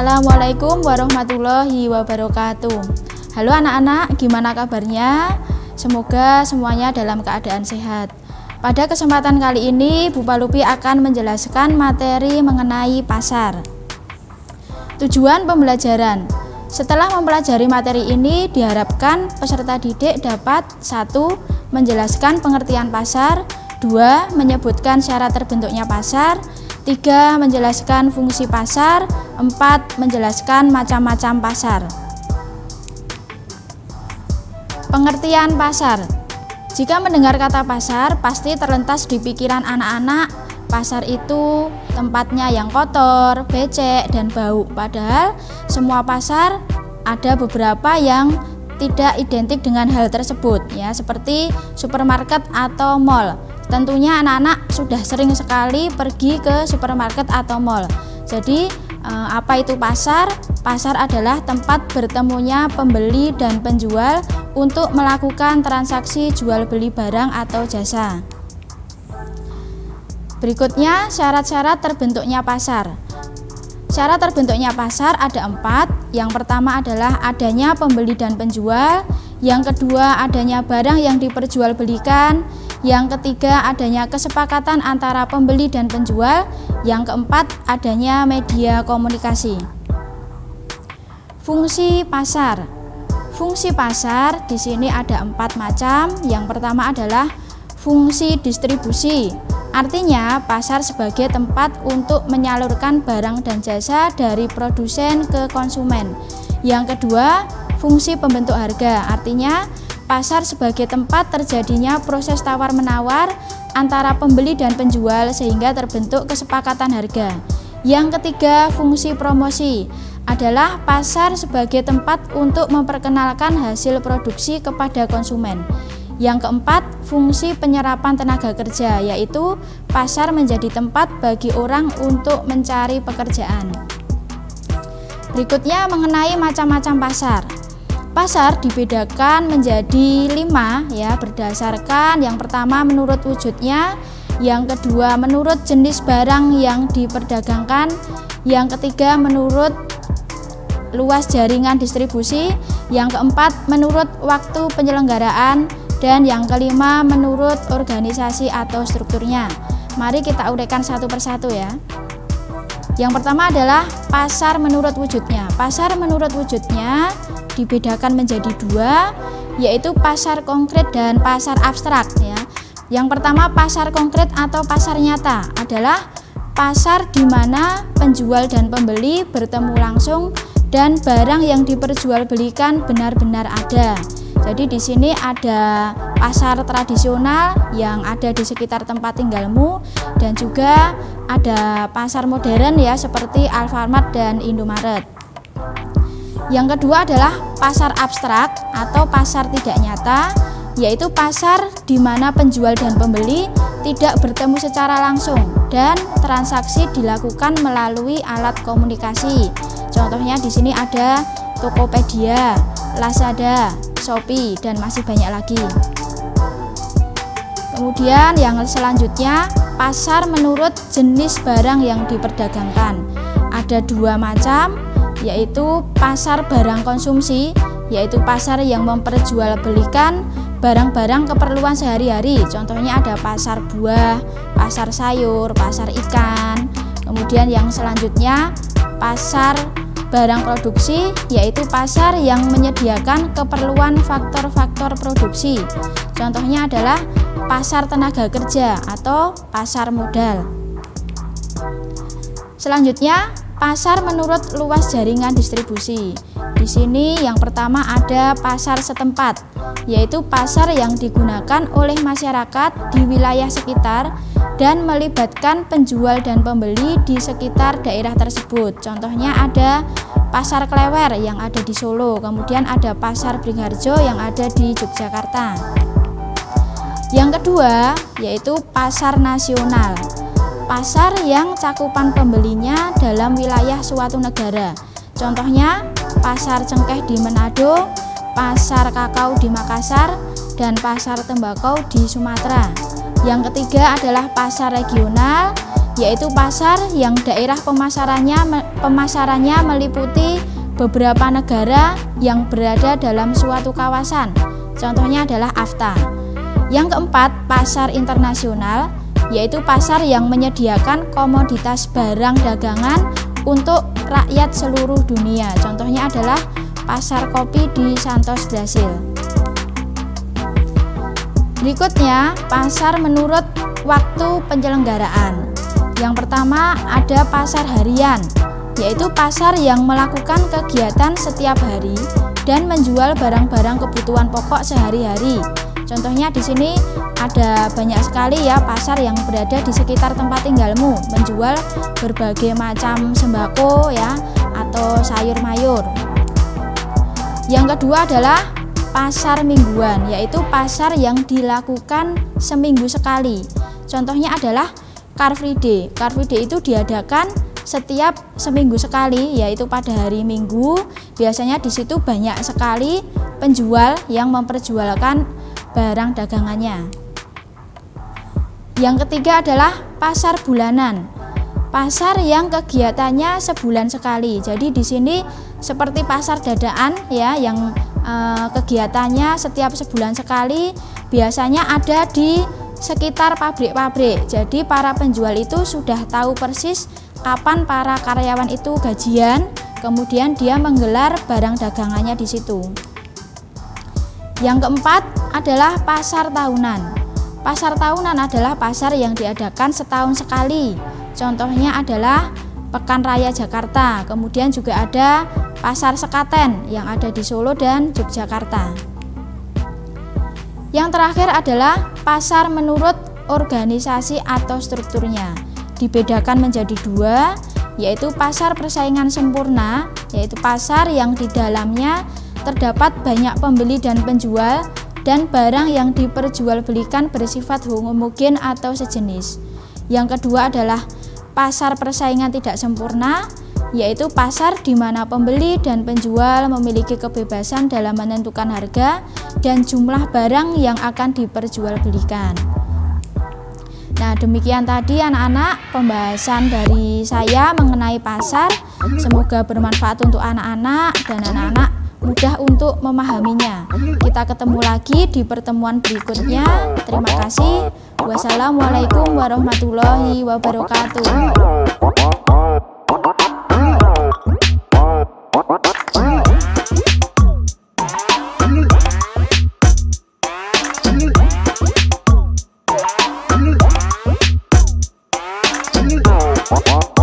Assalamualaikum warahmatullahi wabarakatuh. Halo anak-anak, gimana kabarnya? Semoga semuanya dalam keadaan sehat. Pada kesempatan kali ini, Bu Palupi akan menjelaskan materi mengenai pasar. Tujuan pembelajaran. Setelah mempelajari materi ini, diharapkan peserta didik dapat 1. Menjelaskan pengertian pasar, 2. Menyebutkan syarat terbentuknya pasar, 3. Menjelaskan fungsi pasar, 4. Menjelaskan macam-macam pasar. Pengertian pasar. Jika mendengar kata pasar, pasti terlintas di pikiran anak-anak, pasar itu tempatnya yang kotor, becek, dan bau. Padahal semua pasar ada beberapa yang tidak identik dengan hal tersebut, ya, seperti supermarket atau mall. Tentunya anak-anak sudah sering sekali pergi ke supermarket atau mall. Jadi apa itu pasar? Pasar adalah tempat bertemunya pembeli dan penjual untuk melakukan transaksi jual beli barang atau jasa. Berikutnya syarat-syarat terbentuknya pasar. Syarat terbentuknya pasar ada 4. Yang pertama adalah adanya pembeli dan penjual. Yang kedua adanya barang yang diperjualbelikan. Yang ketiga adanya kesepakatan antara pembeli dan penjual. Yang keempat adanya media komunikasi. Fungsi pasar. Fungsi pasar di sini ada 4 macam. Yang pertama adalah fungsi distribusi. Artinya pasar sebagai tempat untuk menyalurkan barang dan jasa dari produsen ke konsumen. Yang kedua, fungsi pembentuk harga. Artinya pasar sebagai tempat terjadinya proses tawar-menawar antara pembeli dan penjual sehingga terbentuk kesepakatan harga. Yang ketiga, fungsi promosi adalah pasar sebagai tempat untuk memperkenalkan hasil produksi kepada konsumen. Yang keempat, fungsi penyerapan tenaga kerja, yaitu pasar menjadi tempat bagi orang untuk mencari pekerjaan. Berikutnya mengenai macam-macam pasar. Pasar dibedakan menjadi 5, ya, berdasarkan yang pertama menurut wujudnya, yang kedua menurut jenis barang yang diperdagangkan, yang ketiga menurut luas jaringan distribusi, yang keempat menurut waktu penyelenggaraan, dan yang kelima menurut organisasi atau strukturnya. Mari kita uraikan satu persatu, ya. Yang pertama adalah pasar menurut wujudnya. Pasar menurut wujudnya dibedakan menjadi 2, yaitu pasar konkret dan pasar abstrak, ya. Yang pertama pasar konkret atau pasar nyata adalah pasar di mana penjual dan pembeli bertemu langsung dan barang yang diperjualbelikan benar-benar ada. Jadi di sini ada pasar tradisional yang ada di sekitar tempat tinggalmu dan juga ada pasar modern, ya, seperti Alfamart dan Indomaret. Yang kedua adalah pasar abstrak atau pasar tidak nyata, yaitu pasar di mana penjual dan pembeli tidak bertemu secara langsung dan transaksi dilakukan melalui alat komunikasi. Contohnya di sini ada Tokopedia, Lazada, Shopee, dan masih banyak lagi. Kemudian yang selanjutnya pasar menurut jenis barang yang diperdagangkan. Ada 2 macam, yaitu pasar barang konsumsi, yaitu pasar yang memperjualbelikan barang-barang keperluan sehari-hari. Contohnya ada pasar buah, pasar sayur, pasar ikan. Kemudian yang selanjutnya pasar barang produksi, yaitu pasar yang menyediakan keperluan faktor-faktor produksi. Contohnya adalah pasar tenaga kerja atau pasar modal. Selanjutnya, pasar menurut luas jaringan distribusi. Di sini yang pertama ada pasar setempat, yaitu pasar yang digunakan oleh masyarakat di wilayah sekitar dan melibatkan penjual dan pembeli di sekitar daerah tersebut. Contohnya ada pasar Klewer yang ada di Solo, kemudian ada pasar Beringharjo yang ada di Yogyakarta. Yang kedua yaitu pasar nasional, pasar yang cakupan pembelinya dalam wilayah suatu negara. Contohnya pasar cengkeh di Manado, pasar kakao di Makassar, dan pasar tembakau di Sumatera. Yang ketiga adalah pasar regional, yaitu pasar yang daerah pemasarannya meliputi beberapa negara yang berada dalam suatu kawasan. Contohnya adalah AFTA. Yang keempat, pasar internasional, yaitu pasar yang menyediakan komoditas barang dagangan untuk rakyat seluruh dunia. Contohnya adalah pasar kopi di Santos, Brasil. Berikutnya, pasar menurut waktu penyelenggaraan. Yang pertama ada pasar harian, yaitu pasar yang melakukan kegiatan setiap hari dan menjual barang-barang kebutuhan pokok sehari-hari. Contohnya di sini ada banyak sekali ya pasar yang berada di sekitar tempat tinggalmu, menjual berbagai macam sembako ya atau sayur mayur. Yang kedua adalah pasar mingguan, yaitu pasar yang dilakukan seminggu sekali. Contohnya adalah Car Free Day. Car Free Day itu diadakan setiap seminggu sekali, yaitu pada hari Minggu. Biasanya di situ banyak sekali penjual yang memperjualkan barang dagangannya. Yang ketiga adalah pasar bulanan. Pasar yang kegiatannya sebulan sekali. Jadi di sini seperti pasar dadaan ya, yang kegiatannya setiap sebulan sekali, biasanya ada di sekitar pabrik-pabrik. Jadi para penjual itu sudah tahu persis kapan para karyawan itu gajian, kemudian dia menggelar barang dagangannya di situ. Yang keempat adalah pasar tahunan. Pasar tahunan adalah pasar yang diadakan setahun sekali. Contohnya adalah Pekan Raya Jakarta, kemudian juga ada Pasar Sekaten yang ada di Solo dan Yogyakarta. Yang terakhir adalah pasar menurut organisasi atau strukturnya. Dibedakan menjadi dua, yaitu pasar persaingan sempurna, yaitu pasar yang di dalamnya terdapat banyak pembeli dan penjual dan barang yang diperjualbelikan bersifat homogen atau sejenis. Yang kedua adalah pasar persaingan tidak sempurna, yaitu pasar di mana pembeli dan penjual memiliki kebebasan dalam menentukan harga dan jumlah barang yang akan diperjualbelikan. Nah, demikian tadi anak-anak pembahasan dari saya mengenai pasar. Semoga bermanfaat untuk anak-anak dan anak-anak mudah untuk memahaminya. Kita ketemu lagi di pertemuan berikutnya. Terima kasih. Wassalamualaikum warahmatullahi wabarakatuh. What?